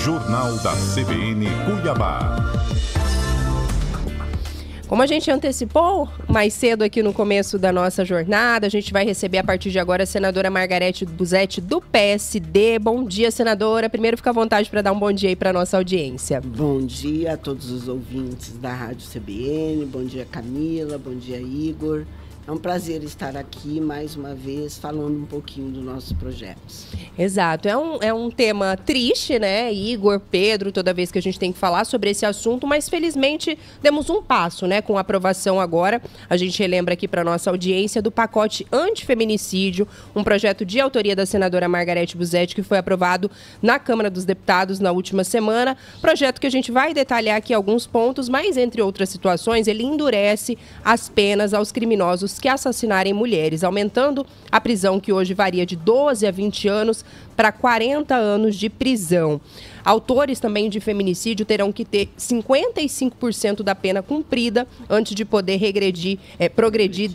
Jornal da CBN Cuiabá. Como a gente antecipou mais cedo aqui no começo da nossa jornada, a gente vai receber a partir de agora a senadora Margarete Busetti, do PSD. Bom dia, senadora. Primeiro, fica à vontade para dar um bom dia aí para a nossa audiência. Bom dia a todos os ouvintes da Rádio CBN. Bom dia, Camila. Bom dia, Igor. É um prazer estar aqui mais uma vez falando um pouquinho dos nossos projetos. Exato. É um tema triste, né, Igor, Pedro, toda vez que a gente tem que falar sobre esse assunto, mas felizmente demos um passo, né, com a aprovação agora. A gente relembra aqui para nossa audiência do pacote antifeminicídio, um projeto de autoria da senadora Margarete Busetti, que foi aprovado na Câmara dos Deputados na última semana. Projeto que a gente vai detalhar aqui alguns pontos, mas entre outras situações, ele endurece as penas aos criminosos que assassinarem mulheres, aumentando a prisão, que hoje varia de 12 a 20 anos para 40 anos de prisão. Autores também de feminicídio terão que ter 55% da pena cumprida antes de poder progredir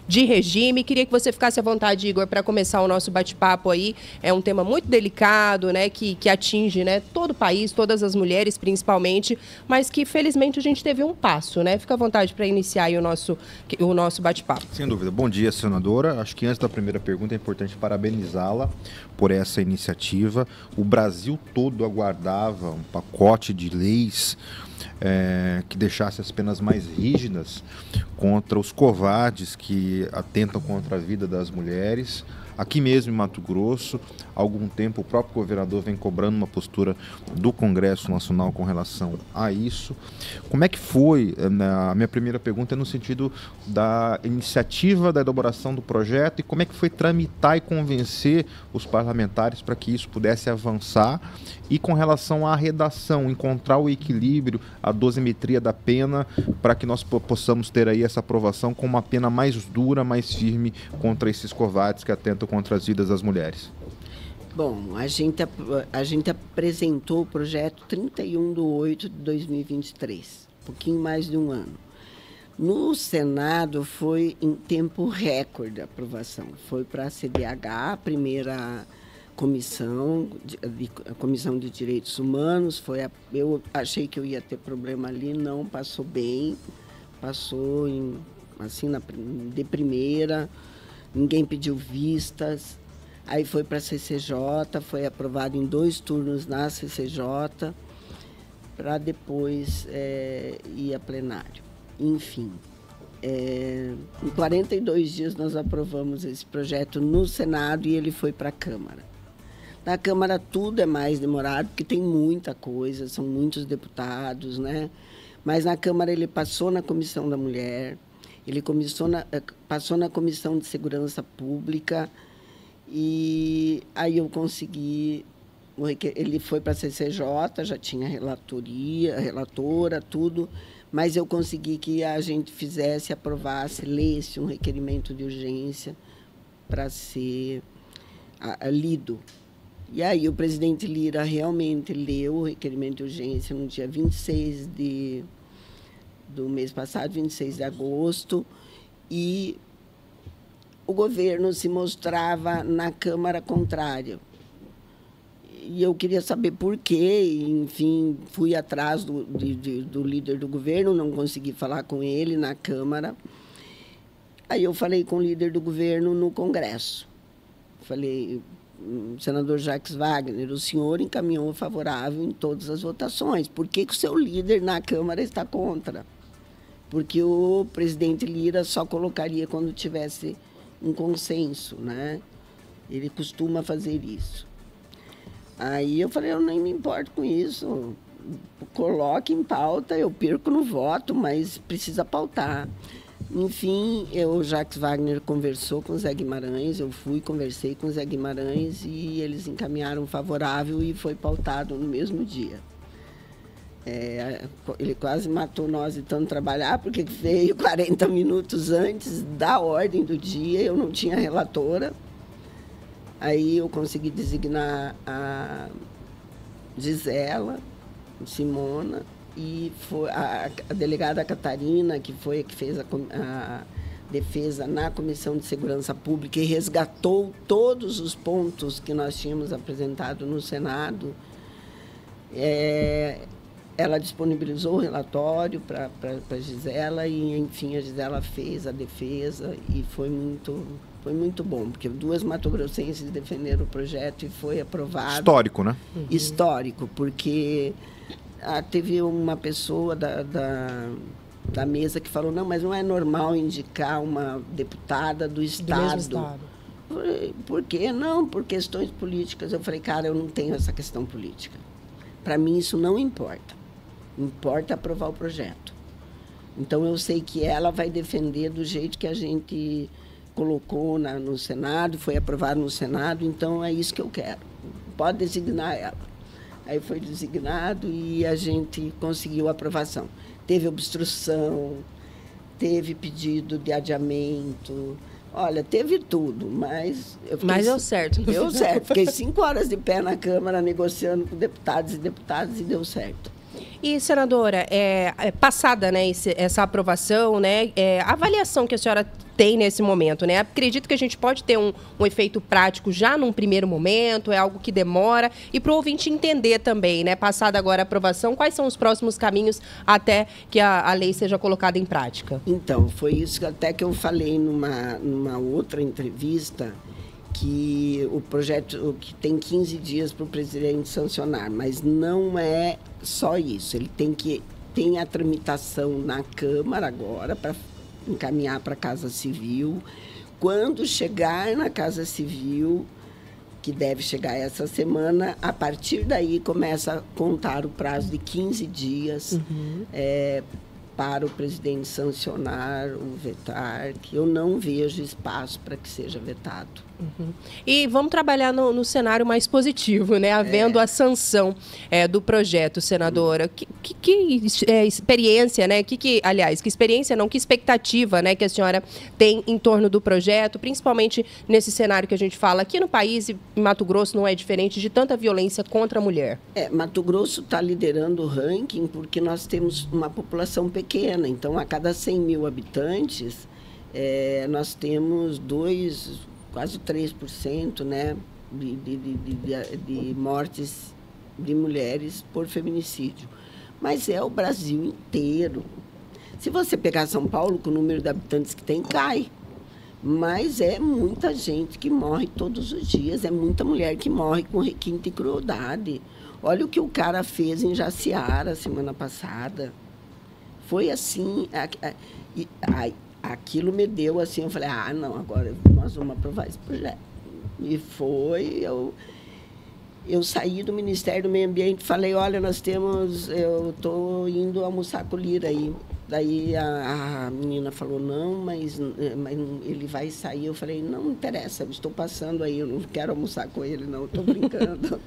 de regime. Queria que você ficasse à vontade, Igor, para começar o nosso bate-papo aí. É um tema muito delicado, né, que atinge, né, todo o país, todas as mulheres principalmente, mas que felizmente a gente teve um passo, né? Fica à vontade para iniciar aí o nosso bate-papo. Sem dúvida. Bom dia, senadora. Acho que antes da primeira pergunta é importante parabenizá-la por essa iniciativa. O Brasil todo aguardava um pacote de leis que deixasse as penas mais rígidas contra os covardes que atentam contra a vida das mulheres. Aqui mesmo em Mato Grosso, há algum tempo o próprio governador vem cobrando uma postura do Congresso Nacional com relação a isso. Como é que foi? A minha primeira pergunta é no sentido da iniciativa da elaboração do projeto e como é que foi tramitar e convencer os parlamentares para que isso pudesse avançar, e com relação à redação, encontrar o equilíbrio, a dosimetria da pena, para que nós possamos ter aí essa aprovação com uma pena mais dura, mais firme contra esses covardes que atentam contra as vidas das mulheres. Bom, a gente apresentou o projeto 31/8/2023, um pouquinho mais de um ano. No Senado foi em tempo recorde a aprovação. Foi para a CDH, a primeira comissão, a Comissão de Direitos Humanos. Eu achei que eu ia ter problema ali, não, passou bem, passou de primeira. Ninguém pediu vistas, aí foi para a CCJ, foi aprovado em 2 turnos na CCJ, para depois ir a plenário. Enfim, em 42 dias nós aprovamos esse projeto no Senado e ele foi para a Câmara. Na Câmara tudo é mais demorado, porque tem muita coisa, são muitos deputados, né? Mas na Câmara ele passou na Comissão da Mulher, ele passou na Comissão de Segurança Pública e aí eu consegui. Ele foi para a CCJ, já tinha relatora, tudo, mas eu consegui que a gente aprovasse, lesse um requerimento de urgência para ser lido. E aí o presidente Lira realmente leu o requerimento de urgência no dia 26 do mês passado, 26 de agosto, e o governo se mostrava na Câmara contrário. E eu queria saber por quê, enfim, fui atrás do líder do governo, não consegui falar com ele na Câmara. Aí eu falei com o líder do governo no Congresso. Falei: senador Jacques Wagner, o senhor encaminhou favorável em todas as votações. Por que o seu líder na Câmara está contra? Porque o presidente Lira só colocaria quando tivesse um consenso, né? Ele costuma fazer isso. Aí eu falei: eu nem me importo com isso. Coloque em pauta, eu perco no voto, mas precisa pautar. Enfim, o Jacques Wagner conversou com o Zé Guimarães, eu conversei com o Zé Guimarães e eles encaminharam favorável e foi pautado no mesmo dia. Ele quase matou nós de tanto trabalhar, porque veio 40 minutos antes da ordem do dia, eu não tinha relatora. Aí eu consegui designar a Gisela, Simona, e foi a delegada Catarina, que foi a que fez a defesa na Comissão de Segurança Pública e resgatou todos os pontos que nós tínhamos apresentado no Senado. Ela disponibilizou o relatório para a Gisela e, enfim, a Gisela fez a defesa e foi muito bom, porque 2 mato-grossenses defenderam o projeto e foi aprovado. Histórico, né? Histórico, porque teve uma pessoa da mesa que falou, não, mas não é normal indicar uma deputada do Estado. Do mesmo Estado. Por quê? Não, por questões políticas. Eu falei, cara, eu não tenho essa questão política. Para mim, isso não importa. Importa aprovar o projeto. Então, eu sei que ela vai defender do jeito que a gente colocou no Senado, foi aprovado no Senado, então é isso que eu quero. Pode designar ela. Aí foi designado e a gente conseguiu a aprovação. Teve obstrução, teve pedido de adiamento, olha, teve tudo, mas... Mas deu certo. Deu certo. Fiquei 5 horas de pé na Câmara negociando com deputados e deputadas e deu certo. E, senadora, passada, né, essa aprovação, né, a avaliação que a senhora tem nesse momento, né? Acredito que a gente pode ter um efeito prático já num primeiro momento, é algo que demora. E para o ouvinte entender também, né, passada agora a aprovação, quais são os próximos caminhos até que a lei seja colocada em prática? Então, foi isso até que eu falei numa outra entrevista, que o projeto que tem 15 dias para o presidente sancionar, mas não é só isso. Ele tem a tramitação na Câmara agora para encaminhar para a Casa Civil. Quando chegar na Casa Civil, que deve chegar essa semana, a partir daí começa a contar o prazo de 15 dias para o presidente sancionar ou vetar, que eu não vejo espaço para que seja vetado. E vamos trabalhar no cenário mais positivo, né? Havendo a sanção do projeto, senadora. Que experiência, né? Que experiência não, que expectativa, né, que a senhora tem em torno do projeto, principalmente nesse cenário que a gente fala aqui no país, e em Mato Grosso não é diferente, de tanta violência contra a mulher. Mato Grosso está liderando o ranking porque nós temos uma população pequena. Então, a cada 100 mil habitantes, nós temos quase 3%, né, de mortes de mulheres por feminicídio. Mas é o Brasil inteiro. Se você pegar São Paulo, com o número de habitantes que tem, cai. Mas é muita gente que morre todos os dias, é muita mulher que morre com requinte e crueldade. Olha o que o cara fez em Jaciara semana passada. Foi assim... Aquilo me deu assim, eu falei, não, agora nós vamos aprovar esse projeto. E foi, eu saí do Ministério do Meio Ambiente e falei, olha, eu estou indo almoçar com o Lira aí. Daí a menina falou, não, mas ele vai sair. Eu falei, não interessa, eu estou passando aí, eu não quero almoçar com ele, não, estou brincando.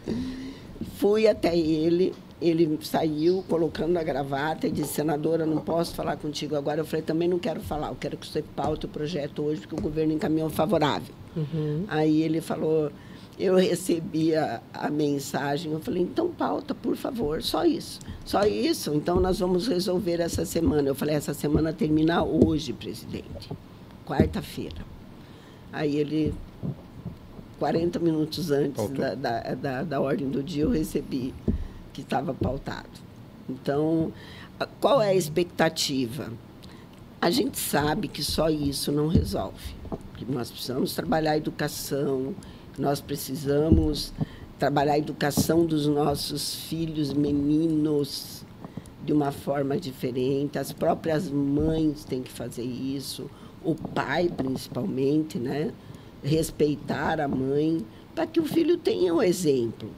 Fui até ele saiu colocando a gravata e disse, senadora, não posso falar contigo agora. Eu falei, também não quero falar, eu quero que você paute o projeto hoje, porque o governo encaminhou favorável. Aí ele falou, eu recebi a mensagem, eu falei, então pauta, por favor, só isso, então nós vamos resolver essa semana. Eu falei, essa semana termina hoje, presidente, quarta-feira. Aí ele... 40 minutos antes da ordem do dia, eu recebi que estava pautado. Então, qual é a expectativa? A gente sabe que só isso não resolve. Que nós precisamos trabalhar a educação, nós precisamos trabalhar a educação dos nossos filhos meninos de uma forma diferente. As próprias mães têm que fazer isso, o pai, principalmente, né? Respeitar a mãe, para que o filho tenha um exemplo.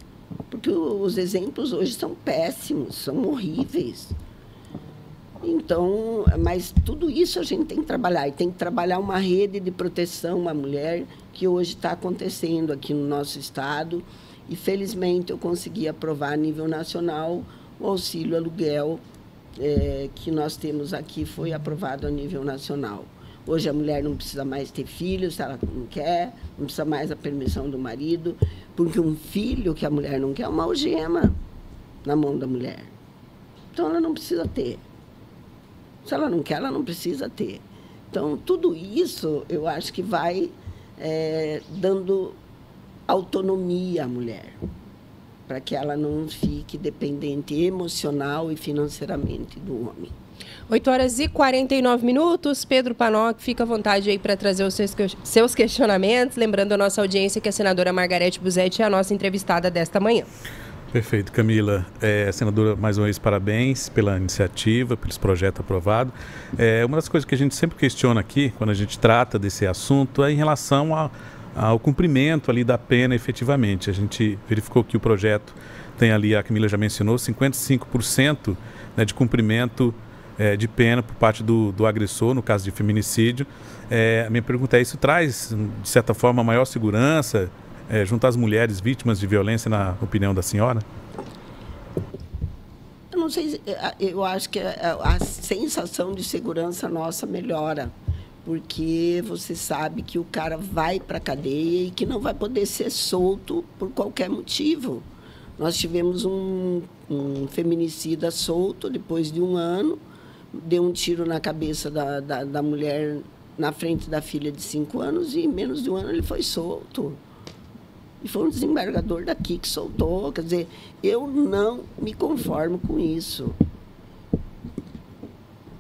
Porque os exemplos hoje são péssimos, são horríveis. Então, mas tudo isso a gente tem que trabalhar. E tem que trabalhar uma rede de proteção à mulher, que hoje está acontecendo aqui no nosso estado. E, felizmente, eu consegui aprovar a nível nacional o auxílio aluguel que nós temos aqui, foi aprovado a nível nacional. Hoje a mulher não precisa mais ter filhos, se ela não quer, não precisa mais da permissão do marido, porque um filho que a mulher não quer é uma algema na mão da mulher. Então ela não precisa ter. Se ela não quer, ela não precisa ter. Então tudo isso eu acho que vai dando autonomia à mulher, para que ela não fique dependente emocional e financeiramente do homem. 8h49. Pedro Panoc, fica à vontade aí para trazer os seus questionamentos. Lembrando a nossa audiência que a senadora Margarete Busetti é a nossa entrevistada desta manhã. Perfeito, Camila. Senadora, mais uma vez, parabéns pela iniciativa, pelos projetos aprovados. Uma das coisas que a gente sempre questiona aqui, quando a gente trata desse assunto, é em relação ao cumprimento ali da pena efetivamente. A gente verificou que o projeto tem ali, a Camila já mencionou, 55%, né, de cumprimento de pena por parte do agressor, no caso de feminicídio. A minha pergunta é, isso traz, de certa forma, maior segurança junto às mulheres vítimas de violência, na opinião da senhora? Eu não sei, eu acho que a sensação de segurança nossa melhora, porque você sabe que o cara vai para a cadeia e que não vai poder ser solto por qualquer motivo. Nós tivemos um feminicida solto depois de 1 ano, deu um tiro na cabeça da mulher na frente da filha de 5 anos e em menos de 1 ano ele foi solto. E foi um desembargador daqui que soltou. Quer dizer, eu não me conformo com isso.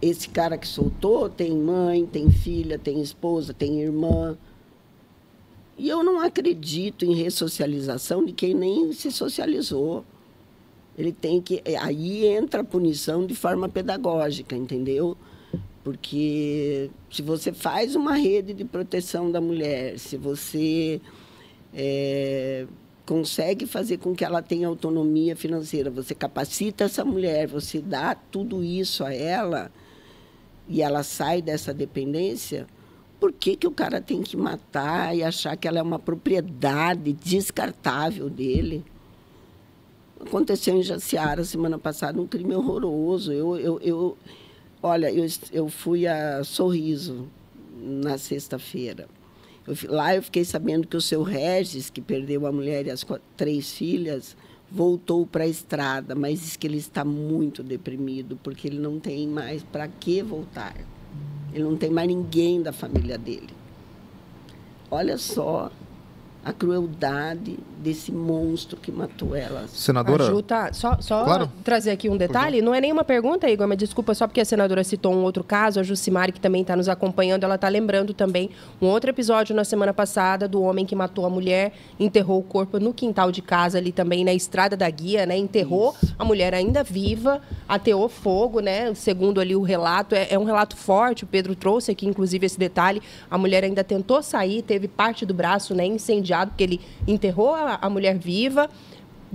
Esse cara que soltou tem mãe, tem filha, tem esposa, tem irmã. E eu não acredito em ressocialização de quem nem se socializou. Ele tem que... Aí entra a punição de forma pedagógica, entendeu? Porque se você faz uma rede de proteção da mulher, se você consegue fazer com que ela tenha autonomia financeira, você capacita essa mulher, você dá tudo isso a ela e ela sai dessa dependência, por que o cara tem que matar e achar que ela é uma propriedade descartável dele? Aconteceu em Jaciara, semana passada, um crime horroroso. Olha, eu fui a Sorriso na sexta-feira. Lá eu fiquei sabendo que o seu Regis, que perdeu a mulher e as 3 filhas, voltou para a estrada, mas diz que ele está muito deprimido, porque ele não tem mais para que voltar. Ele não tem mais ninguém da família dele. Olha só a crueldade desse monstro que matou ela. Senadora... Ju, tá, só claro. Trazer aqui um detalhe, não é nenhuma pergunta, Igor, mas desculpa, só porque a senadora citou um outro caso, a Jucimari, que também está nos acompanhando, ela está lembrando também um outro episódio na semana passada do homem que matou a mulher, enterrou o corpo no quintal de casa, ali também na Estrada da Guia, né? Enterrou a mulher ainda viva, ateou fogo, né? Segundo ali o relato, é um relato forte, o Pedro trouxe aqui, inclusive, esse detalhe, a mulher ainda tentou sair, teve parte do braço, né, incendiado, porque ele enterrou a mulher viva,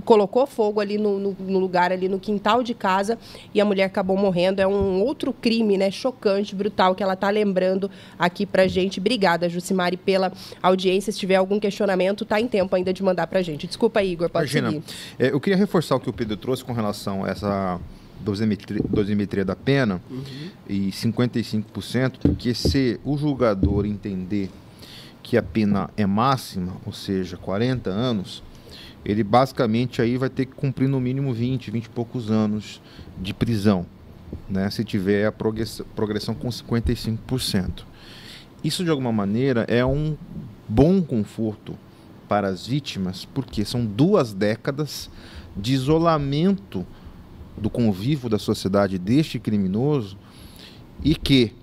colocou fogo ali no lugar, ali no quintal de casa, e a mulher acabou morrendo. É um outro crime, né, chocante, brutal, que ela está lembrando aqui pra gente. Obrigada, Jucimari, pela audiência. Se tiver algum questionamento, tá em tempo ainda de mandar pra gente. Desculpa aí, Igor, pode seguir. Eu queria reforçar o que o Pedro trouxe com relação a essa dosimetria da pena, e 55%, porque se o julgador entender que a pena é máxima, ou seja, 40 anos, ele basicamente aí vai ter que cumprir no mínimo 20 e poucos anos de prisão, né, se tiver a progressão com 55%. Isso, de alguma maneira, é um bom conforto para as vítimas, porque são 2 décadas de isolamento do convívio da sociedade deste criminoso, e que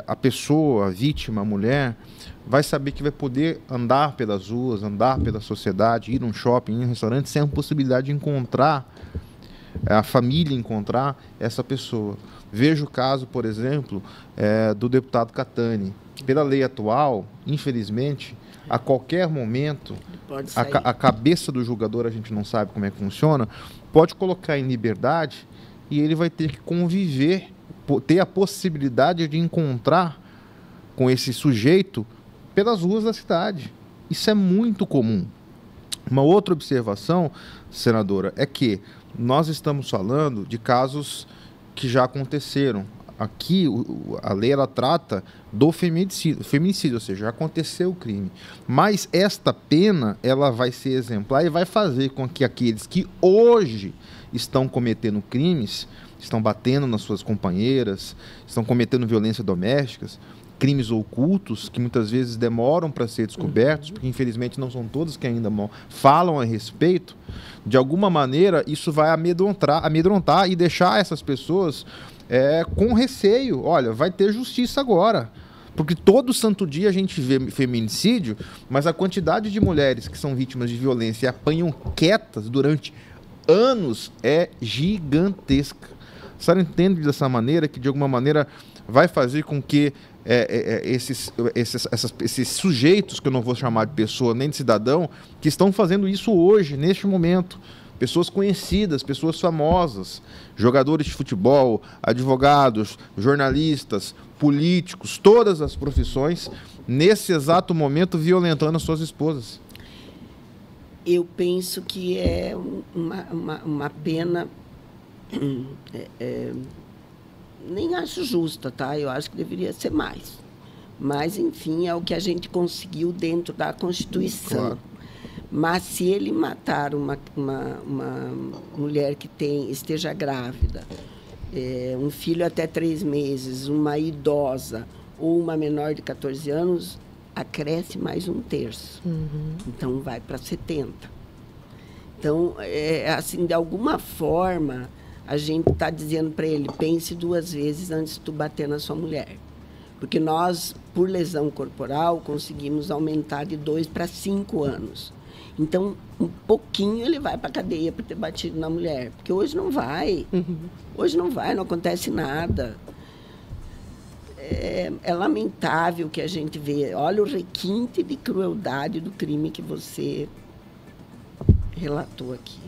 a pessoa, a vítima, a mulher, vai saber que vai poder andar pelas ruas, andar pela sociedade, ir num shopping, ir num restaurante, sem a possibilidade de encontrar, a família encontrar essa pessoa. Veja o caso, por exemplo, do deputado Catani. Pela lei atual, infelizmente, a qualquer momento, a cabeça do julgador, a gente não sabe como é que funciona, pode colocar em liberdade e ele vai ter que conviver, ter a possibilidade de encontrar com esse sujeito pelas ruas da cidade. Isso é muito comum. Uma outra observação, senadora, é que nós estamos falando de casos que já aconteceram. Aqui, a lei ela trata do feminicídio, ou seja, já aconteceu o crime. Mas esta pena ela vai ser exemplar e vai fazer com que aqueles que hoje estão cometendo crimes, estão batendo nas suas companheiras, estão cometendo violência domésticas, crimes ocultos, que muitas vezes demoram para ser descobertos, porque infelizmente não são todos que ainda falam a respeito, de alguma maneira isso vai amedrontar e deixar essas pessoas com receio. Olha, vai ter justiça agora. Porque todo santo dia a gente vê feminicídio, mas a quantidade de mulheres que são vítimas de violência e apanham quietas durante anos é gigantesca. A senhora entende dessa maneira que, de alguma maneira, vai fazer com que esses sujeitos, que eu não vou chamar de pessoa nem de cidadão, que estão fazendo isso hoje, neste momento, pessoas conhecidas, pessoas famosas, jogadores de futebol, advogados, jornalistas, políticos, todas as profissões, nesse exato momento violentando as suas esposas? Eu penso que é uma pena, nem acho justa, tá? Eu acho que deveria ser mais. Mas, enfim, é o que a gente conseguiu dentro da Constituição. Claro. Mas se ele matar uma mulher que esteja grávida, um filho até 3 meses, uma idosa ou uma menor de 14 anos, acresce mais 1/3. Então, vai para 70. Então, assim, de alguma forma, a gente está dizendo para ele, pense 2 vezes antes de tu bater na sua mulher. Porque nós, por lesão corporal, conseguimos aumentar de 2 para 5 anos. Então, um pouquinho ele vai para a cadeia por ter batido na mulher. Porque hoje não vai. Hoje não vai, não acontece nada. É lamentável que a gente vê. Olha o requinte de crueldade do crime que você relatou aqui.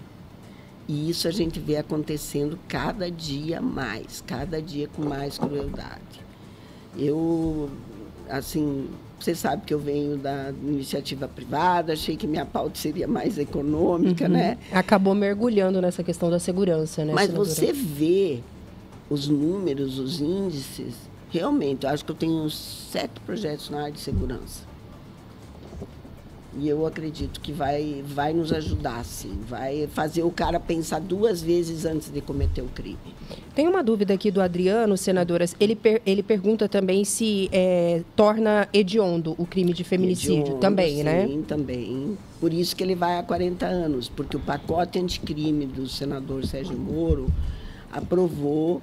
E isso a gente vê acontecendo cada dia mais, cada dia com mais crueldade. Eu, assim, você sabe que eu venho da iniciativa privada, achei que minha pauta seria mais econômica, né? Acabou mergulhando nessa questão da segurança, né, Mas senadora? você vê os números, os índices, realmente, eu acho que eu tenho uns 7 projetos na área de segurança. E eu acredito que vai nos ajudar, sim. Vai fazer o cara pensar 2 vezes antes de cometer o crime. Tem uma dúvida aqui do Adriano, senadoras. Ele pergunta também se torna hediondo o crime de feminicídio. Hediondo, também, sim, né? Sim, também. Por isso que ele vai há 40 anos, porque o pacote anticrime do senador Sérgio Moro aprovou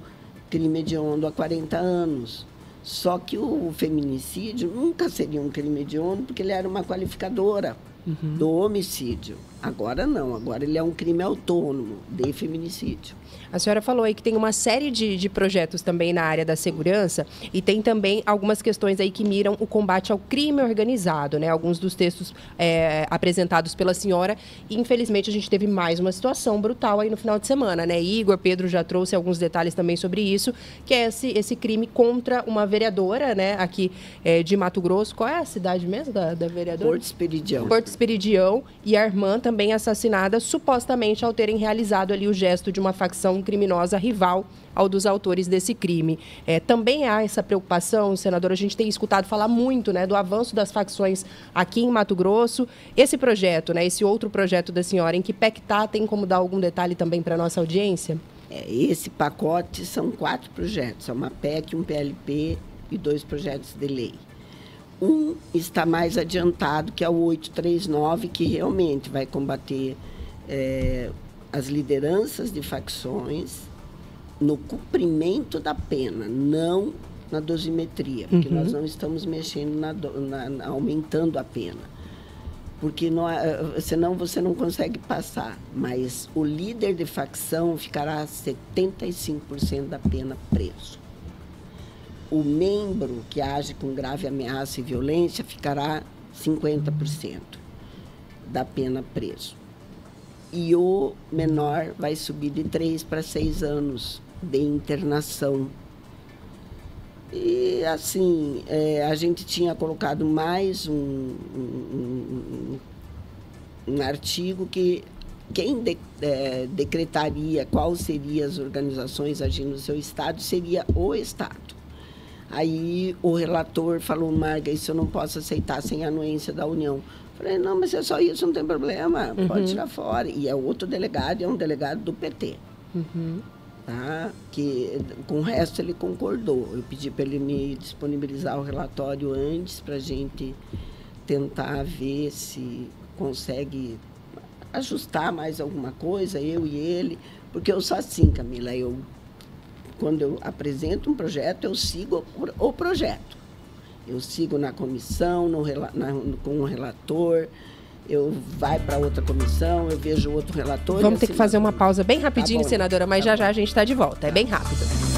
crime hediondo há 40 anos. Só que o feminicídio nunca seria um crime hediondo, porque ele era uma qualificadora do homicídio. Agora não, agora ele é um crime autônomo de feminicídio. A senhora falou aí que tem uma série de projetos também na área da segurança e tem também algumas questões aí que miram o combate ao crime organizado, né? Alguns dos textos apresentados pela senhora e, infelizmente, a gente teve mais uma situação brutal aí no final de semana, né? Igor, Pedro já trouxe alguns detalhes também sobre isso, que é esse crime contra uma vereadora, né? Aqui de Mato Grosso. Qual é a cidade mesmo da vereadora? Porto Esperidião. Porto Esperidião, e a irmã também assassinada, supostamente ao terem realizado ali o gesto de uma facção criminosa rival ao dos autores desse crime. Também há essa preocupação, senadora, a gente tem escutado falar muito, né, do avanço das facções aqui em Mato Grosso. Esse projeto, né, esse outro projeto da senhora, em que pé que tá, tem como dar algum detalhe também para a nossa audiência? Esse pacote são 4 projetos, é uma PEC, um PLP e 2 projetos de lei. Um está mais adiantado, que é o 839, que realmente vai combater as lideranças de facções no cumprimento da pena, não na dosimetria, porque nós não estamos mexendo aumentando a pena, porque senão você não consegue passar, mas o líder de facção ficará 75% da pena preso. O membro que age com grave ameaça e violência ficará 50% da pena preso. E o menor vai subir de 3 para 6 anos de internação. E, assim, a gente tinha colocado mais um artigo que quem decretaria quais seriam as organizações agindo no seu estado seria o Estado. Aí o relator falou, Marga, isso eu não posso aceitar sem a anuência da União. Falei, não, mas é só isso, não tem problema, pode tirar fora. E é outro delegado, é um delegado do PT. tá? Que com o resto ele concordou. Eu pedi para ele me disponibilizar o relatório antes para a gente tentar ver se consegue ajustar mais alguma coisa, eu e ele, porque eu sou assim, Camila, quando eu apresento um projeto, eu sigo o projeto. Eu sigo na comissão, com o relator, eu vai para outra comissão, eu vejo outro relator. Vamos ter que fazer uma pausa bem rapidinho, Tá bom, senadora, mas já a gente está de volta. É bem rápido.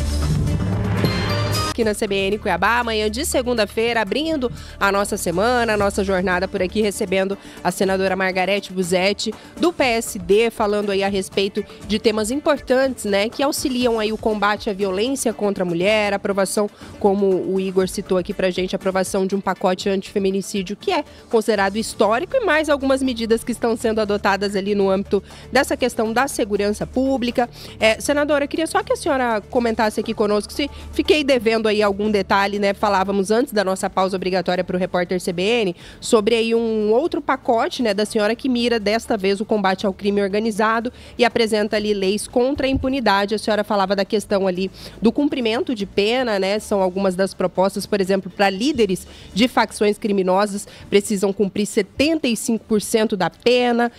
Aqui na CBN Cuiabá, amanhã de segunda-feira, abrindo a nossa semana, a nossa jornada por aqui, recebendo a senadora Margarete Busetti, do PSD, falando aí a respeito de temas importantes, né, que auxiliam aí o combate à violência contra a mulher, aprovação, como o Igor citou aqui pra gente, aprovação de um pacote antifeminicídio que é considerado histórico e mais algumas medidas que estão sendo adotadas ali no âmbito dessa questão da segurança pública. Senadora, eu queria só que a senhora comentasse aqui conosco, se fiquei devendo aí algum detalhe, né? Falávamos antes da nossa pausa obrigatória para o repórter CBN sobre aí um outro pacote, né, da senhora que mira desta vez o combate ao crime organizado e apresenta ali leis contra a impunidade. A senhora falava da questão ali do cumprimento de pena, né? São algumas das propostas, por exemplo, para líderes de facções criminosas precisam cumprir 75% da pena.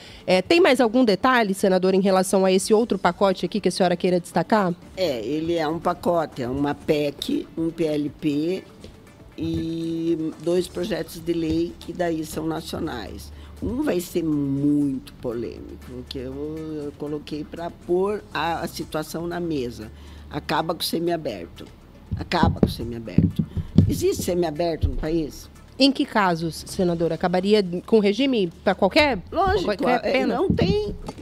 Tem mais algum detalhe, senador, em relação a esse outro pacote aqui que a senhora queira destacar? Ele é um pacote, é uma PEC, um PLP e 2 projetos de lei que daí são nacionais. Um vai ser muito polêmico, que eu coloquei para pôr a situação na mesa. Acaba com o semiaberto. Acaba com o semiaberto. Existe semiaberto no país? Em que casos, senadora? Acabaria com regime para qualquer, Lógico, qualquer pena?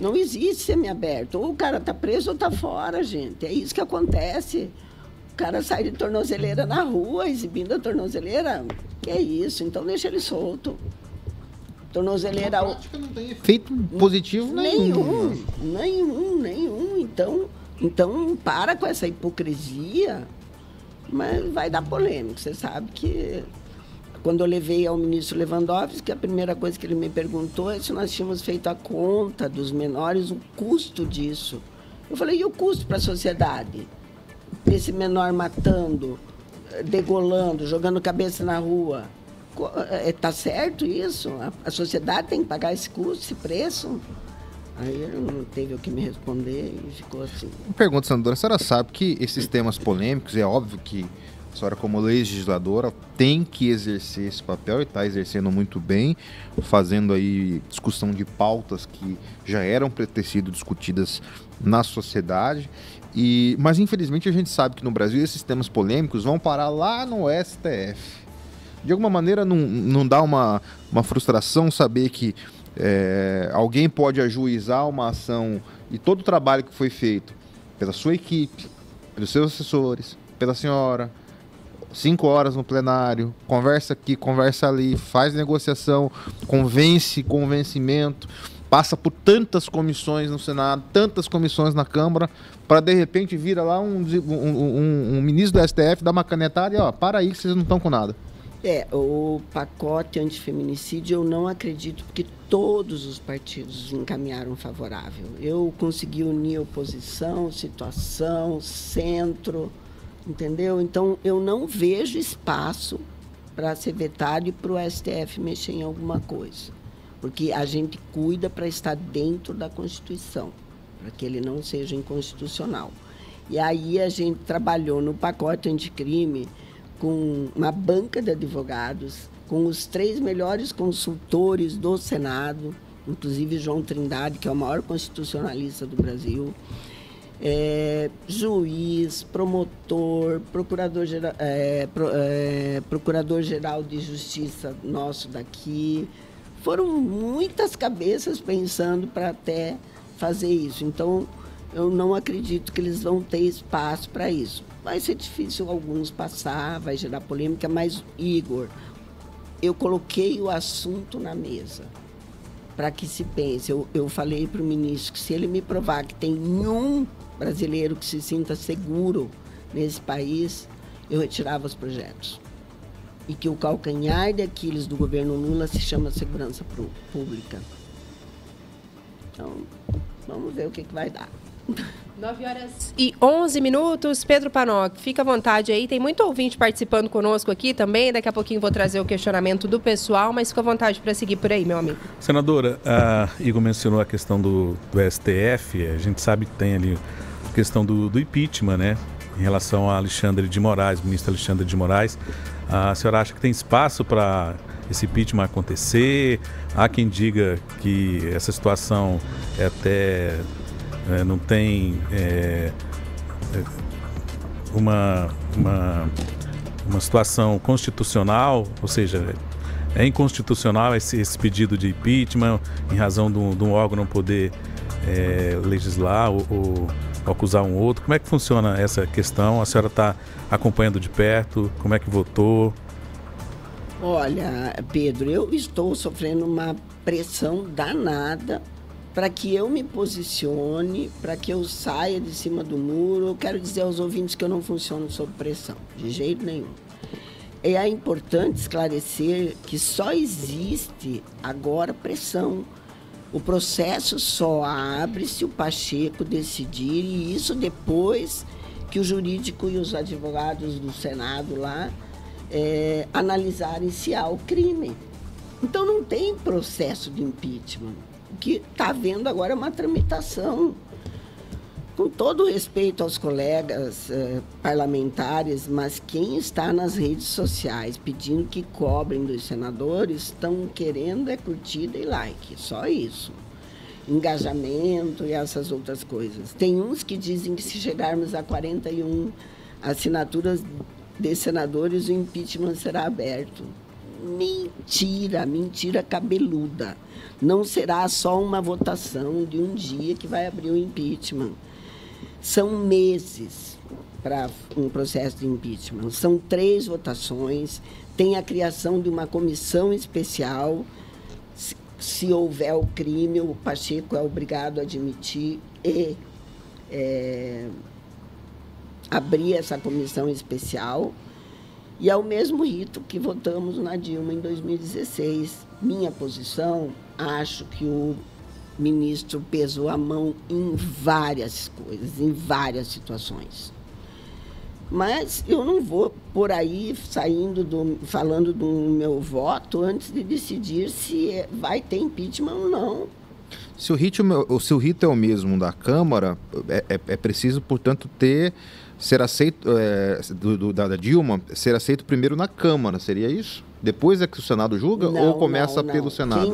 Não existe semiaberto. Ou o cara está preso ou está fora, gente. É isso que acontece. O cara sai de tornozeleira na rua, exibindo a tornozeleira. Que é isso? Então deixa ele solto. Tornozeleira... Na prática não tem efeito positivo nenhum. Nenhum. Então para com essa hipocrisia, mas vai dar polêmica. Você sabe que... Quando eu levei ao ministro Lewandowski, a primeira coisa que ele me perguntou é se nós tínhamos feito a conta dos menores, o custo disso. Eu falei, e o custo para a sociedade? Esse menor matando, degolando, jogando cabeça na rua. Está certo isso? A sociedade tem que pagar esse custo, esse preço? Aí ele não teve o que me responder e ficou assim. Uma pergunta, senadora. A senhora sabe que esses temas polêmicos, é óbvio que a senhora, como legisladora, tem que exercer esse papel e está exercendo muito bem, fazendo aí discussão de pautas que já eram para ter sido discutidas na sociedade. Mas, infelizmente, a gente sabe que no Brasil esses temas polêmicos vão parar lá no STF. De alguma maneira, não dá uma frustração saber que alguém pode ajuizar uma ação e todo o trabalho que foi feito pela sua equipe, pelos seus assessores, pela senhora, 5 horas no plenário, conversa aqui, conversa ali, faz negociação, convencimento, passa por tantas comissões no Senado, tantas comissões na Câmara, para de repente vira lá um ministro do STF, dá uma canetada e para aí que vocês não estão com nada. O pacote antifeminicídio eu não acredito, porque todos os partidos encaminharam favorável. Eu consegui unir oposição, situação, centro, entendeu? Então, eu não vejo espaço para ser vetado e para o STF mexer em alguma coisa. Porque a gente cuida para estar dentro da Constituição, para que ele não seja inconstitucional. E aí a gente trabalhou no pacote anticrime com uma banca de advogados, com os 3 melhores consultores do Senado, inclusive João Trindade, que é o maior constitucionalista do Brasil, juiz, promotor, procurador-geral de justiça nosso daqui. Foram muitas cabeças pensando para até fazer isso. Então, eu não acredito que eles vão ter espaço para isso. Vai ser difícil alguns passar, vai gerar polêmica, mas, Igor, eu coloquei o assunto na mesa para que se pense. Eu falei para o ministro que se ele me provar que tem um brasileiro que se sinta seguro nesse país, eu retirava os projetos. E que o calcanhar de Aquiles do governo Lula se chama segurança pública. Então, vamos ver o que vai dar. 9h11. Pedro Panoc, fica à vontade aí. Tem muito ouvinte participando conosco aqui também. Daqui a pouquinho vou trazer o questionamento do pessoal, mas fica à vontade para seguir por aí, meu amigo. Senadora, a Igor mencionou a questão do STF. A gente sabe que tem ali a questão do impeachment, né? Em relação a Alexandre de Moraes, ministro Alexandre de Moraes. A senhora acha que tem espaço para esse impeachment acontecer? Há quem diga que essa situação não tem uma situação constitucional, ou seja, é inconstitucional esse pedido de impeachment em razão de um órgão não poder legislar ou acusar um outro. Como é que funciona essa questão? A senhora está acompanhando de perto? Como é que votou? Olha, Pedro, eu estou sofrendo uma pressão danada para que eu me posicione, para que eu saia de cima do muro. Eu quero dizer aos ouvintes que eu não funciono sob pressão, de jeito nenhum. É importante esclarecer que só existe agora pressão. O processo só abre se o Pacheco decidir, e isso depois que o jurídico e os advogados do Senado lá analisarem se há o crime. Então não tem processo de impeachment. O que está havendo agora é uma tramitação. Com todo respeito aos colegas parlamentares, mas quem está nas redes sociais pedindo que cobrem dos senadores estão querendo curtida e like, só isso. Engajamento e essas outras coisas. Tem uns que dizem que se chegarmos a 41 assinaturas de senadores, o impeachment será aberto. Mentira, mentira cabeluda. Não será só uma votação de um dia que vai abrir o impeachment. São meses para um processo de impeachment. São 3 votações, tem a criação de uma comissão especial. Se houver o crime, o Pacheco é obrigado a admitir e abrir essa comissão especial. E é o mesmo rito que votamos na Dilma em 2016. Minha posição, acho que o ministro pesou a mão em várias coisas, em várias situações. Mas eu não vou por aí falando do meu voto antes de decidir se vai ter impeachment ou não. Se o rito é o mesmo da Câmara, é preciso, portanto, ser aceito da Dilma, ser aceito primeiro na Câmara, seria isso? Depois é que o Senado julga ou começa pelo Senado?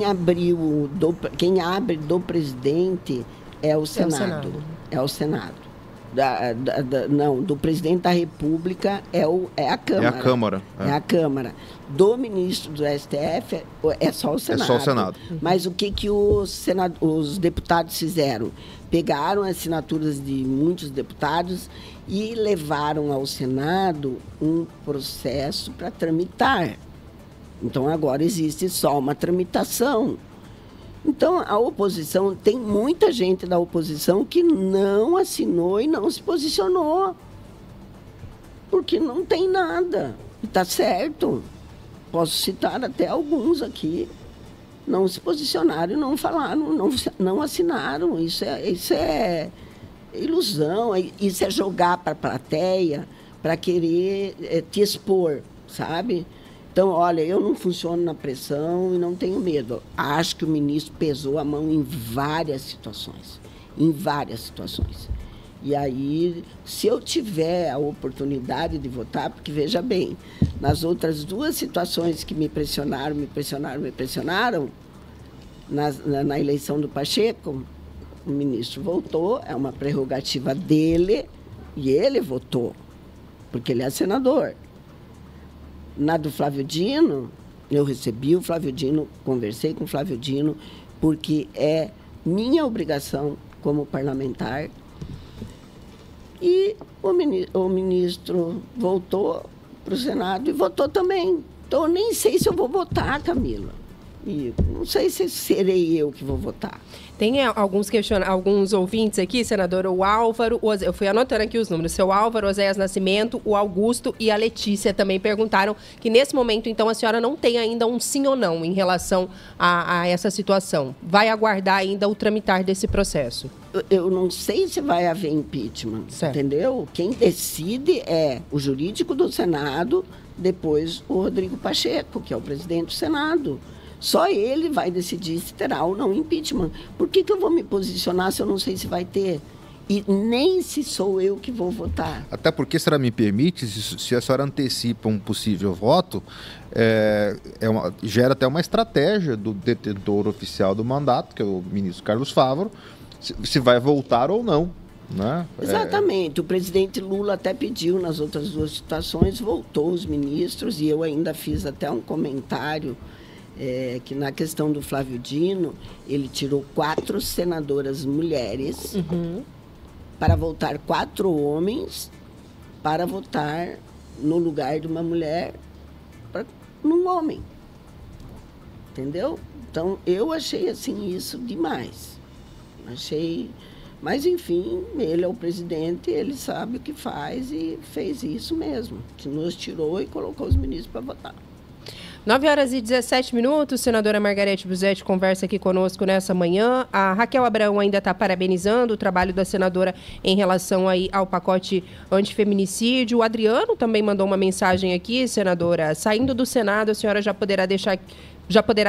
Quem abre do presidente é o Senado. É o Senado. Do presidente da República é a Câmara. É a Câmara. É a Câmara. Do ministro do STF é só o Senado. É só o Senado. Mas o que os deputados fizeram? Pegaram as assinaturas de muitos deputados e levaram ao Senado um processo para tramitar. Então, agora existe só uma tramitação. Então, a oposição, tem muita gente da oposição que não assinou e não se posicionou. Porque não tem nada. E está certo. Posso citar até alguns aqui. Não se posicionaram, não falaram, não assinaram. Isso é ilusão, isso é jogar para a plateia, para querer te expor, sabe? Então, olha, eu não funciono na pressão e não tenho medo. Acho que o ministro pesou a mão em várias situações. E aí, se eu tiver a oportunidade de votar, porque veja bem, nas outras 2 situações que me pressionaram, na eleição do Pacheco, o ministro votou, é uma prerrogativa dele, e ele votou, porque ele é senador. Na do Flávio Dino, eu recebi o Flávio Dino, conversei com o Flávio Dino, porque é minha obrigação como parlamentar. E o ministro voltou para o Senado e votou também. Então, eu nem sei se eu vou votar, Camila. E não sei se serei eu que vou votar. Tem alguns ouvintes aqui, senadora, o Álvaro, eu fui anotando aqui os números, seu Álvaro, Oséias Nascimento, o Augusto e a Letícia também perguntaram que nesse momento, então, a senhora não tem ainda um sim ou não em relação a essa situação. Vai aguardar ainda o tramitar desse processo? Eu não sei se vai haver impeachment, certo. Entendeu? Quem decide é o jurídico do Senado, depois o Rodrigo Pacheco, que é o presidente do Senado. Só ele vai decidir se terá ou não impeachment. Por que eu vou me posicionar se eu não sei se vai ter? E nem se sou eu que vou votar. Até porque, se ela me permite, se a senhora antecipa um possível voto, gera até uma estratégia do detentor oficial do mandato, que é o ministro Carlos Fávaro, se vai voltar ou não. Né? Exatamente. O presidente Lula até pediu nas outras duas situações, voltou os ministros, e eu ainda fiz até um comentário que na questão do Flávio Dino, ele tirou 4 senadoras mulheres para votar 4 homens para votar no lugar de uma mulher num homem. Entendeu? Então, eu achei assim isso demais. Mas, enfim, ele é o presidente, ele sabe o que faz e fez isso mesmo, que nos tirou e colocou os ministros para votar. 9h17, senadora Margarete Buzzetti conversa aqui conosco nessa manhã. A Raquel Abraão ainda está parabenizando o trabalho da senadora em relação aí ao pacote antifeminicídio. O Adriano também mandou uma mensagem aqui, senadora. Saindo do Senado, a senhora já poderá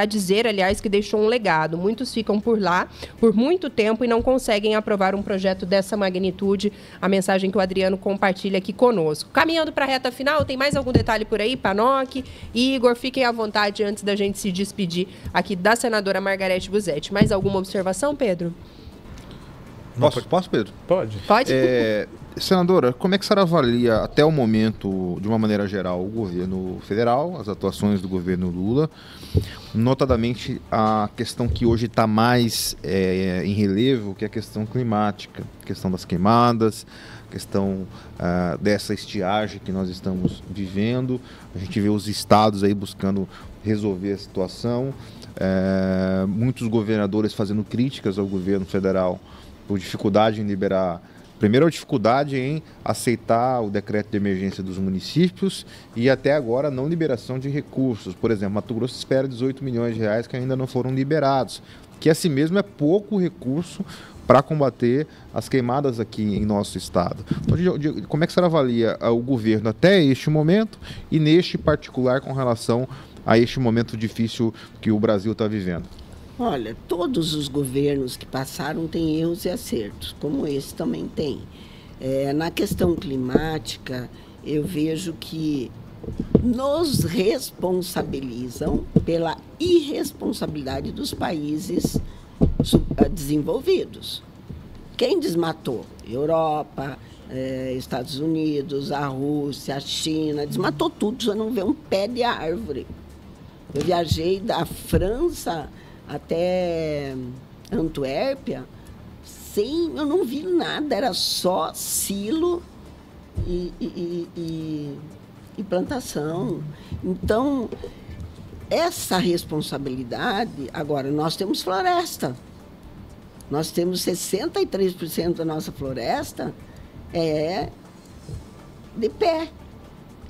dizer, aliás, que deixou um legado. Muitos ficam por lá por muito tempo e não conseguem aprovar um projeto dessa magnitude. A mensagem que o Adriano compartilha aqui conosco. Caminhando para a reta final, tem mais algum detalhe por aí? Panoc, Igor, fiquem à vontade antes da gente se despedir aqui da senadora Margarete Buzzetti. Mais alguma observação, Pedro? Posso, Pedro? Pode. Senadora, como é que a senhora avalia, até o momento, de uma maneira geral, o governo federal, as atuações do governo Lula, notadamente a questão que hoje está mais em relevo, que é a questão climática, a questão das queimadas, a questão dessa estiagem que nós estamos vivendo. A gente vê os estados aí buscando resolver a situação, muitos governadores fazendo críticas ao governo federal por dificuldade em liberar. Primeiro, a dificuldade em aceitar o decreto de emergência dos municípios e até agora não liberação de recursos. Por exemplo, Mato Grosso espera 18 milhões de reais que ainda não foram liberados, que assim mesmo é pouco recurso para combater as queimadas aqui em nosso estado. Então, como é que a senhora avalia o governo até este momento e neste particular com relação a este momento difícil que o Brasil está vivendo? Olha, todos os governos que passaram têm erros e acertos, como esse também tem. Na questão climática, eu vejo que nos responsabilizam pela irresponsabilidade dos países desenvolvidos. Quem desmatou? Europa, Estados Unidos, a Rússia, a China, desmatou tudo, já não vê um pé de árvore. Eu viajei da França até Antuérpia, eu não vi nada, era só silo e plantação. Então, essa responsabilidade, agora, nós temos floresta. Nós temos 63% da nossa floresta de pé.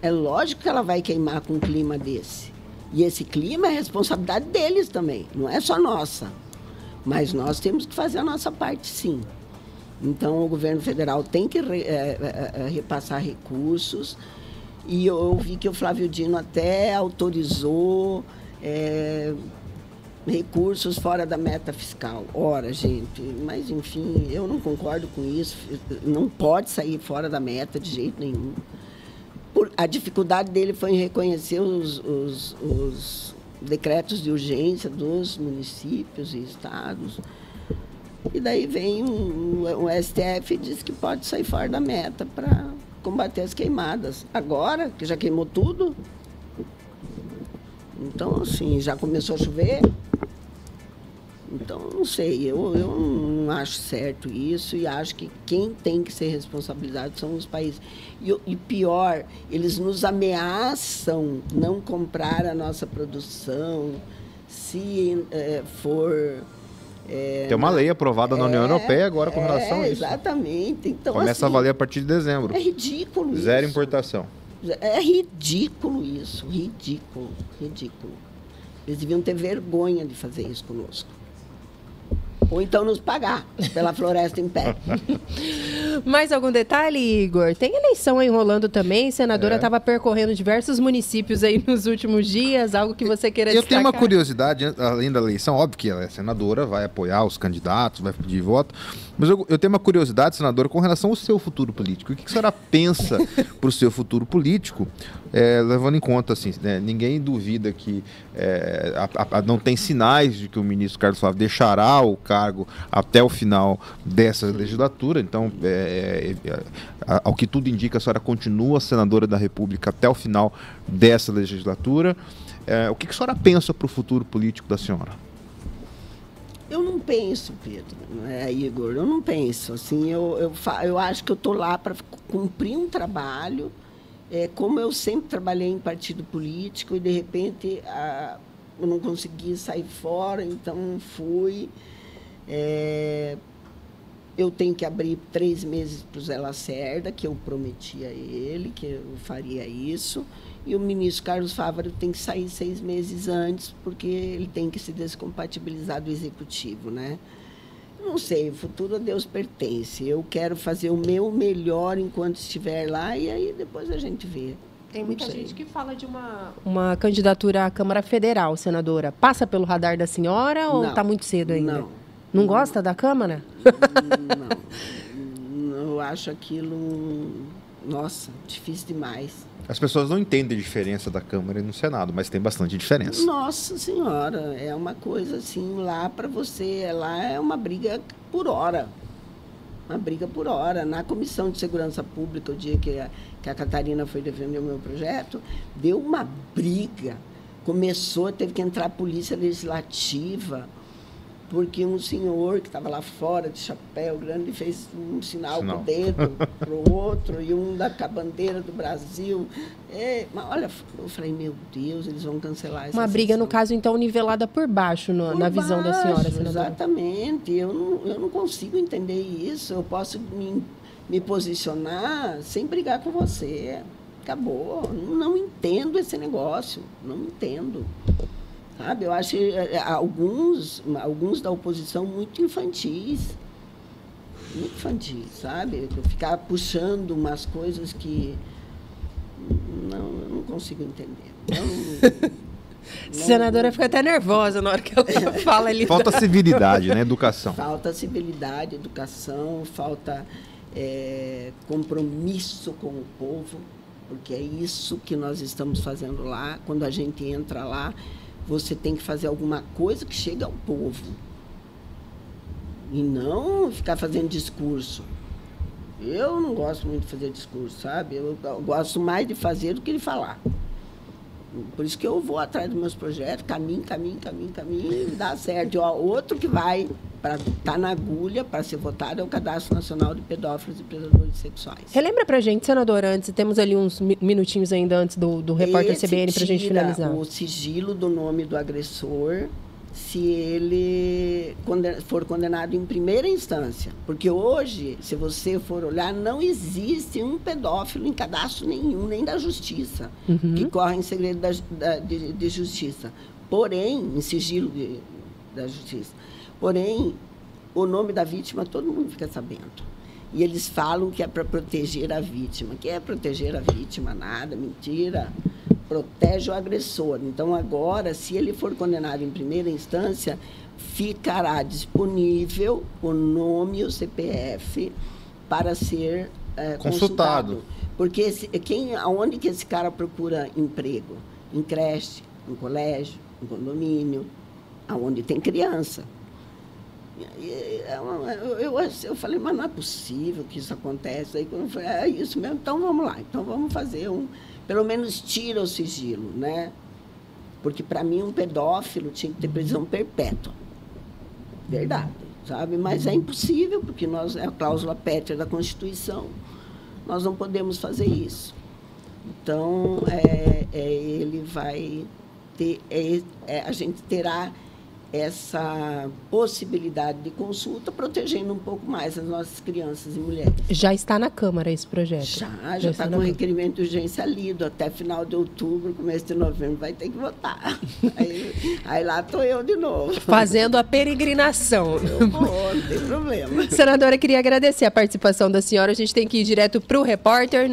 É lógico que ela vai queimar com um clima desse. E esse clima é responsabilidade deles também, não é só nossa. Mas nós temos que fazer a nossa parte, sim. Então, o governo federal tem que repassar recursos. E eu vi que o Flávio Dino até autorizou recursos fora da meta fiscal. Ora, gente, mas, enfim, eu não concordo com isso. Não pode sair fora da meta de jeito nenhum. A dificuldade dele foi em reconhecer os decretos de urgência dos municípios e estados. E daí vem o STF e diz que pode sair fora da meta para combater as queimadas. Agora, que já queimou tudo, então, assim, já começou a chover. Então, não sei, eu não acho certo isso e acho que quem tem que ser responsabilizado são os países. E pior, eles nos ameaçam não comprar a nossa produção, se for... Tem uma lei aprovada na União Europeia agora com relação a isso. Exatamente. Então, começa assim, a valer a partir de dezembro. É ridículo isso. Zero importação. É ridículo isso, ridículo, ridículo. Eles deviam ter vergonha de fazer isso conosco. Ou então nos pagar pela floresta em pé. Mais algum detalhe, Igor? Tem eleição aí rolando também. A senadora estava percorrendo diversos municípios aí nos últimos dias. Algo que você queira destacar? Eu tenho uma curiosidade, além da eleição. Óbvio que ela é senadora, vai apoiar os candidatos, vai pedir voto. Mas eu tenho uma curiosidade, senadora, com relação ao seu futuro político. O que a senhora pensa para o seu futuro político? Levando em conta, assim, né, ninguém duvida que não tem sinais de que o ministro Carlos Flávio deixará o cargo até o final dessa legislatura. Então, ao que tudo indica, a senhora continua senadora da República até o final dessa legislatura. O que a senhora pensa para o futuro político da senhora? Eu não penso, Pedro, Igor, eu não penso. Assim, eu acho que eu estou lá para cumprir um trabalho. Como eu sempre trabalhei em partido político e, de repente, eu não consegui sair fora, então fui. Eu tenho que abrir 3 meses para o Zé Lacerda, que eu prometi a ele, que eu faria isso. E o ministro Carlos Fávaro tem que sair 6 meses antes, porque ele tem que se descompatibilizar do executivo, né? Não sei, o futuro a Deus pertence. Eu quero fazer o meu melhor enquanto estiver lá e aí depois a gente vê. Tem muita gente que fala de uma candidatura à Câmara Federal, senadora. Passa pelo radar da senhora ou está muito cedo ainda? Não. Não gosta da Câmara? Não. Eu acho aquilo, nossa, difícil demais. As pessoas não entendem a diferença da Câmara e no Senado, mas tem bastante diferença. Nossa Senhora, é uma coisa assim, lá para você, lá é uma briga por hora. Uma briga por hora. Na Comissão de Segurança Pública, o dia que a Catarina foi defender o meu projeto, deu uma briga. Teve que entrar a Polícia Legislativa, porque um senhor que estava lá fora de chapéu grande fez um sinal com o dedo para o outro, e um da bandeira do Brasil. Mas olha, eu falei, meu Deus, eles vão cancelar essa Uma briga, sessão. no caso, então, nivelada por baixo, na visão da senhora, senadora. Exatamente. Eu não consigo entender isso. Eu posso me posicionar sem brigar com você. Acabou. Não entendo esse negócio. Não entendo. Sabe? Eu acho alguns da oposição muito infantis. Muito infantis, sabe? Ficar puxando umas coisas que eu não consigo entender. Senadora fica até nervosa na hora que ela fala ali. Falta civilidade, né? Educação. Falta civilidade, educação, falta compromisso com o povo, porque é isso que nós estamos fazendo lá. Quando a gente entra lá, você tem que fazer alguma coisa que chegue ao povo. E não ficar fazendo discurso. Eu não gosto muito de fazer discurso, sabe? Eu gosto mais de fazer do que de falar. Por isso que eu vou atrás dos meus projetos, caminho, e dá certo. Outro que vai para estar na agulha para ser votado é o Cadastro Nacional de Pedófilos e Predadores Sexuais. Relembra pra gente, senadora, antes, temos ali uns minutinhos ainda antes do repórter CBN pra gente finalizar. O sigilo do nome do agressor, se ele for condenado em primeira instância. Porque hoje, se você for olhar, não existe um pedófilo em cadastro nenhum, nem da justiça, que corre em segredo de justiça. Porém, em sigilo da justiça. Porém, o nome da vítima todo mundo fica sabendo. E eles falam que é para proteger a vítima. Que é proteger a vítima? Nada, mentira. Protege o agressor. Então, agora, se ele for condenado em primeira instância, ficará disponível o nome e o CPF para ser consultado. Porque aonde que esse cara procura emprego? Em creche, em colégio, em condomínio, aonde tem criança. Eu falei, mas não é possível que isso aconteça. Aí quando eu falei, é isso mesmo, então vamos lá. Então vamos fazer pelo menos tira o sigilo, né? Porque para mim um pedófilo tinha que ter prisão perpétua. Verdade, sabe? Mas é impossível, porque é a cláusula pétrea da Constituição. Nós não podemos fazer isso. Então, ele vai a gente terá essa possibilidade de consulta, protegendo um pouco mais as nossas crianças e mulheres. Já está na Câmara esse projeto? Já está com requerimento de urgência lido. Até final de outubro, começo de novembro, vai ter que votar. Aí lá estou eu de novo. Fazendo a peregrinação. Não tem problema. Senadora, queria agradecer a participação da senhora. A gente tem que ir direto para o repórter.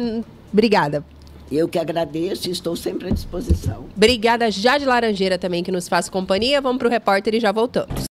Obrigada. Eu que agradeço e estou sempre à disposição. Obrigada, Jade Laranjeira, também, que nos faz companhia. Vamos para o repórter e já voltamos.